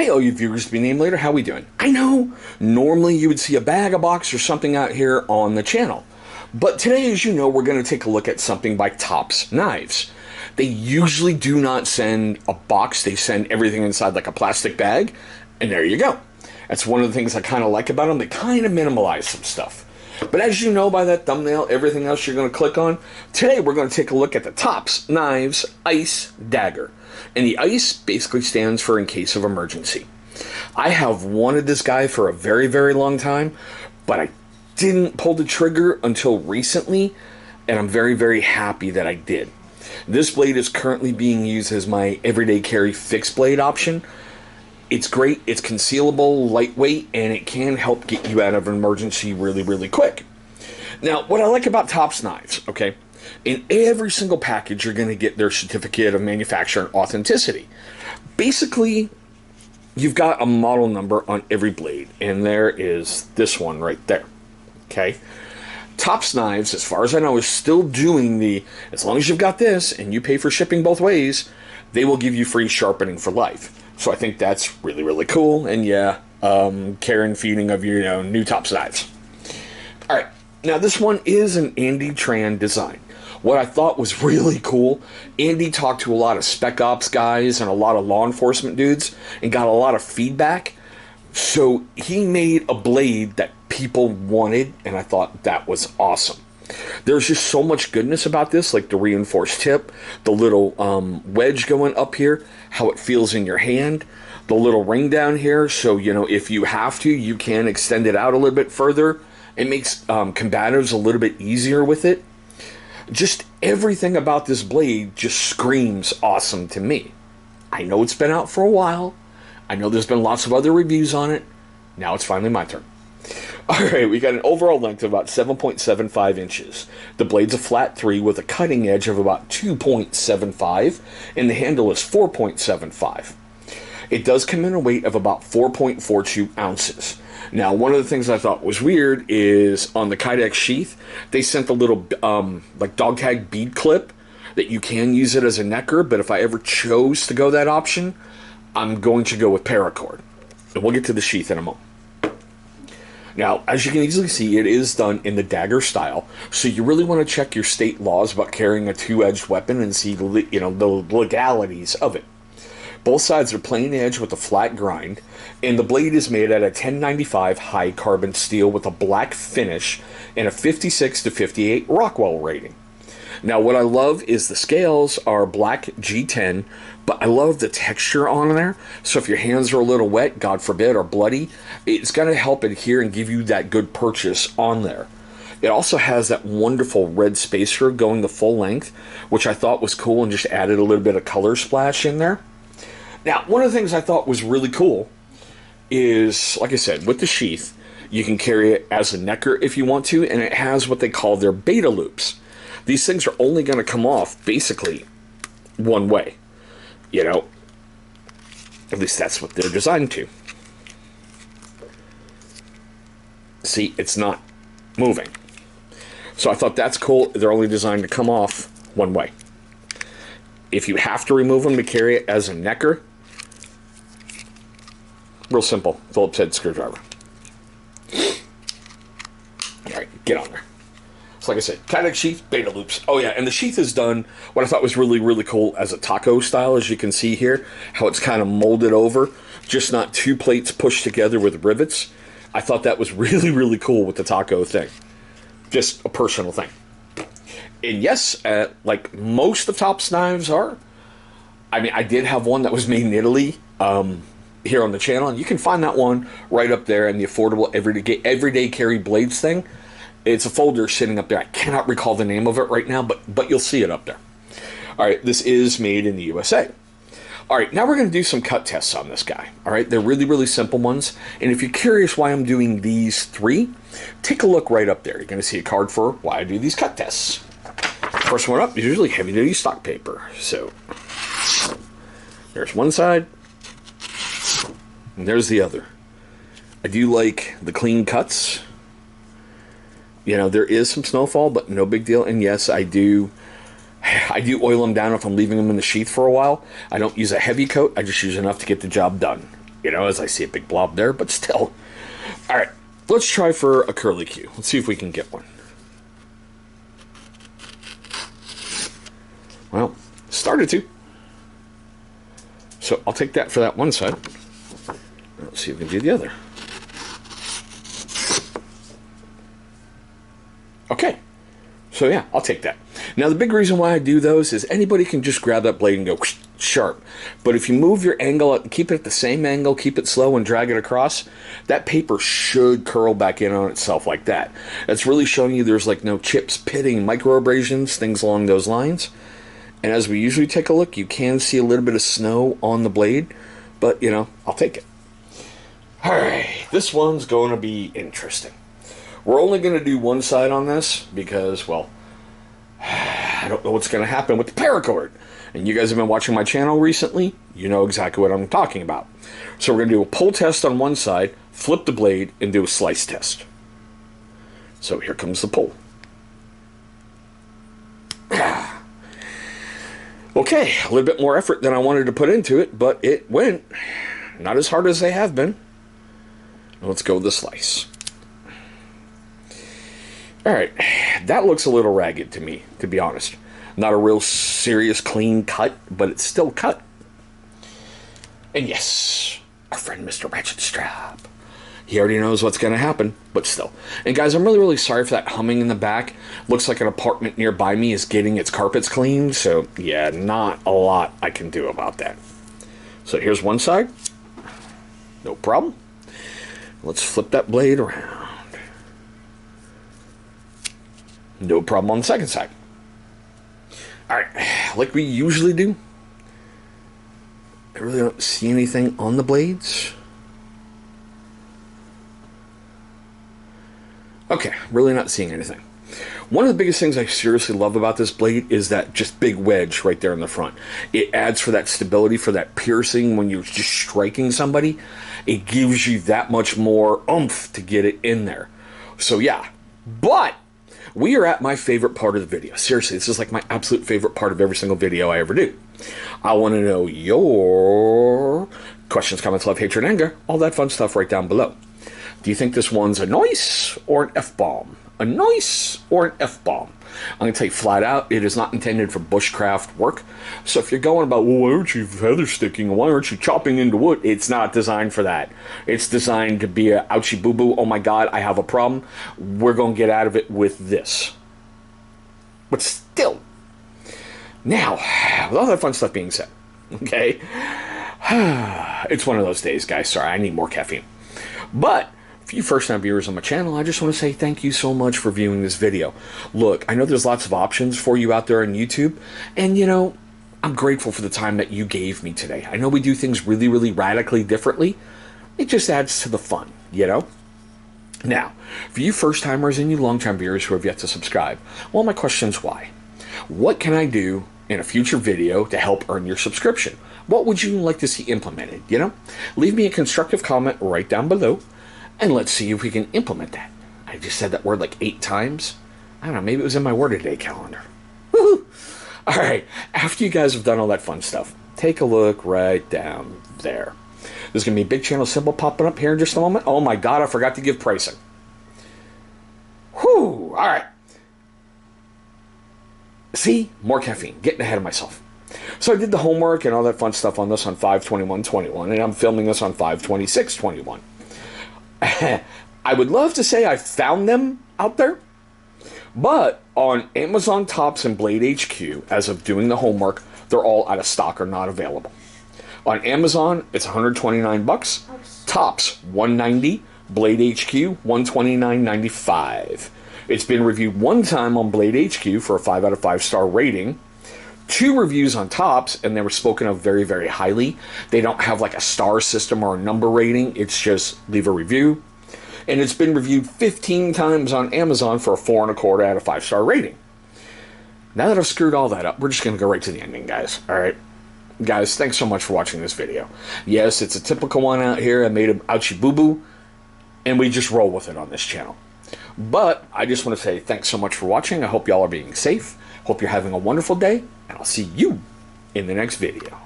Hey, all you viewers to be named later, how we doing? I know, normally you would see a bag, a box, or something out here on the channel. But today, as you know, we're going to take a look at something by Tops Knives. They usually do not send a box, they send everything inside like a plastic bag, and there you go. That's one of the things I kind of like about them, they kind of minimalize some stuff. But as you know by that thumbnail, everything else you're going to click on, today we're going to take a look at the Tops Knives Ice Dagger. And the ice basically stands for in case of emergency. I have wanted this guy for a very, very long time, but I didn't pull the trigger until recently, and I'm very, very happy that I did. This blade is currently being used as my everyday carry fixed blade option. It's great, it's concealable, lightweight, and it can help get you out of an emergency really, really quick. Now, what I like about Tops Knives, okay, in every single package, you're going to get their certificate of manufacturer and authenticity. Basically, you've got a model number on every blade, and there is this one right there. Okay? Tops Knives, as far as I know, is still doing the, as long as you've got this and you pay for shipping both ways, they will give you free sharpening for life. So I think that's really, really cool. And yeah, care and feeding of your new Tops Knives. All right. Now, this one is an Andy Tran design. What I thought was really cool, Andy talked to a lot of spec ops guys and a lot of law enforcement dudes and got a lot of feedback. So he made a blade that people wanted, and I thought that was awesome. There's just so much goodness about this, like the reinforced tip, the little wedge going up here, how it feels in your hand, the little ring down here, so, if you have to, you can extend it out a little bit further. It makes combatives a little bit easier with it. Just everything about this blade just screams awesome to me. I know it's been out for a while. I know there's been lots of other reviews on it. Now it's finally my turn. Alright, we got an overall length of about 7.75 inches. The blade's a flat 3 with a cutting edge of about 2.75, and the handle is 4.75. It does come in a weight of about 4.42 ounces. Now, one of the things I thought was weird is on the Kydex sheath, they sent a little like dog tag bead clip that you can use it as a necker, but if I ever chose to go that option, I'm going to go with paracord. And we'll get to the sheath in a moment. Now, as you can easily see, it is done in the Dagger style, so you really want to check your state laws about carrying a two-edged weapon and see the legalities of it. Both sides are plain edge with a flat grind, and the blade is made out of 1095 high carbon steel with a black finish and a 56 to 58 Rockwell rating. Now, what I love is the scales are black G10, but I love the texture on there. So if your hands are a little wet, God forbid, or bloody, it's going to help adhere and give you that good purchase on there. It also has that wonderful red spacer going the full length, which I thought was cool and just added a little bit of color splash in there. Now, one of the things I thought was really cool is, like I said, with the sheath, you can carry it as a necker if you want to, and it has what they call their beta loops. These things are only going to come off, basically, one way. At least that's what they're designed to. See, it's not moving. So I thought that's cool. They're only designed to come off one way. If you have to remove them to carry it as a necker, real simple, Phillips head screwdriver. Alright, get on there. So like I said, Kydex sheath, beta loops. Oh yeah, and the sheath is done, what I thought was really, really cool as a taco style, as you can see here, how it's kind of molded over, just not two plates pushed together with rivets. I thought that was really, really cool with the taco thing. Just a personal thing. And yes, like most of Tops Knives are, I did have one that was made in Italy here on the channel, and you can find that one right up there in the affordable everyday carry blades thing. It's a folder sitting up there. I cannot recall the name of it right now, but you'll see it up there. All right, this is made in the USA. All right, now we're going to do some cut tests on this guy. All right, they're really, really simple ones. And if you're curious why I'm doing these three, take a look right up there. You're going to see a card for why I do these cut tests. First one up is usually heavy-duty stock paper. So there's one side, and there's the other. I do like the clean cuts. There is some snowfall, but no big deal. And yes, I do oil them down if I'm leaving them in the sheath for a while. I don't use a heavy coat. I just use enough to get the job done. you know, as I see a big blob there, but still. All right, let's try for a curly Q. Let's see if we can get one. Well, started to. So I'll take that for that one side. Let's see if we can do the other. Okay. So yeah, I'll take that. Now the big reason why I do those is anybody can just grab that blade and go whoosh, sharp. But if you move your angle, keep it at the same angle, keep it slow and drag it across, that paper should curl back in on itself like that. That's really showing you there's like no chips, pitting, micro abrasions, things along those lines. And as we usually take a look, you can see a little bit of snow on the blade, but you know, I'll take it. All right, this one's going to be interesting. We're only going to do one side on this because, well, I don't know what's going to happen with the paracord. And you guys have been watching my channel recently, you know exactly what I'm talking about. So we're going to do a pull test on one side, flip the blade, and do a slice test. So here comes the pull. Okay, a little bit more effort than I wanted to put into it, but it went. Not as hard as they have been. Let's go with the slice. Alright, that looks a little ragged to me, to be honest. Not a real serious clean cut, but it's still cut. And yes, our friend Mr. Ratchet Strap. He already knows what's going to happen, but still. And guys, I'm really, really sorry for that humming in the back. Looks like an apartment nearby me is getting its carpets cleaned, so yeah, not a lot I can do about that. So here's one side. No problem. Let's flip that blade around. No problem on the second side. Alright, like we usually do. I really don't see anything on the blades. Okay, really not seeing anything. One of the biggest things I seriously love about this blade is that just big wedge right there in the front. It adds for that stability, for that piercing when you're just striking somebody. It gives you that much more oomph to get it in there. So yeah, but we are at my favorite part of the video. Seriously, this is like my absolute favorite part of every single video I ever do. I want to know your questions, comments, love, hatred, anger, all that fun stuff right down below. Do you think this one's a nice or an F-bomb? A nice or an F-bomb? I'm going to tell you flat out, it is not intended for bushcraft work. So if you're going about, well, why aren't you feather sticking? Why aren't you chopping into wood? It's not designed for that. It's designed to be a ouchie boo-boo. Oh my God, I have a problem. We're going to get out of it with this. But still. Now, with all that fun stuff being said, okay? It's one of those days, guys. Sorry, I need more caffeine. But for you first-time viewers on my channel, I just want to say thank you so much for viewing this video. Look, I know there's lots of options for you out there on YouTube, and you know, I'm grateful for the time that you gave me today. I know we do things really, really radically differently. It just adds to the fun, you know? Now, for you first-timers and you long-time viewers who have yet to subscribe, well, my question is why? What can I do in a future video to help earn your subscription? What would you like to see implemented, you know? Leave me a constructive comment right down below, and let's see if we can implement that. I just said that word like 8 times. I don't know, maybe it was in my word a day calendar. Woohoo! All right, after you guys have done all that fun stuff, take a look right down there. There's going to be a big channel symbol popping up here in just a moment. Oh my God, I forgot to give pricing. Whew, all right. See, more caffeine, getting ahead of myself. So I did the homework and all that fun stuff on this on 5/21/21, and I'm filming this on 5/26/21. I would love to say I found them out there, but on Amazon Tops and Blade HQ, as of doing the homework, they're all out of stock or not available. On Amazon, it's 129 bucks. Tops, 190. Blade HQ, 129.95. It's been reviewed one time on Blade HQ for a 5 out of 5 star rating. 2 reviews on Tops, and they were spoken of very, very highly. They don't have like a star system or a number rating. It's just leave a review. And it's been reviewed 15 times on Amazon for a 4 1/4 out of 5 star rating. Now that I've screwed all that up, we're just going to go right to the ending, guys. All right? Guys, thanks so much for watching this video. Yes, it's a typical one out here. I made an ouchie boo-boo, and we just roll with it on this channel. But I just want to say thanks so much for watching. I hope y'all are being safe. Hope you're having a wonderful day, and I'll see you in the next video.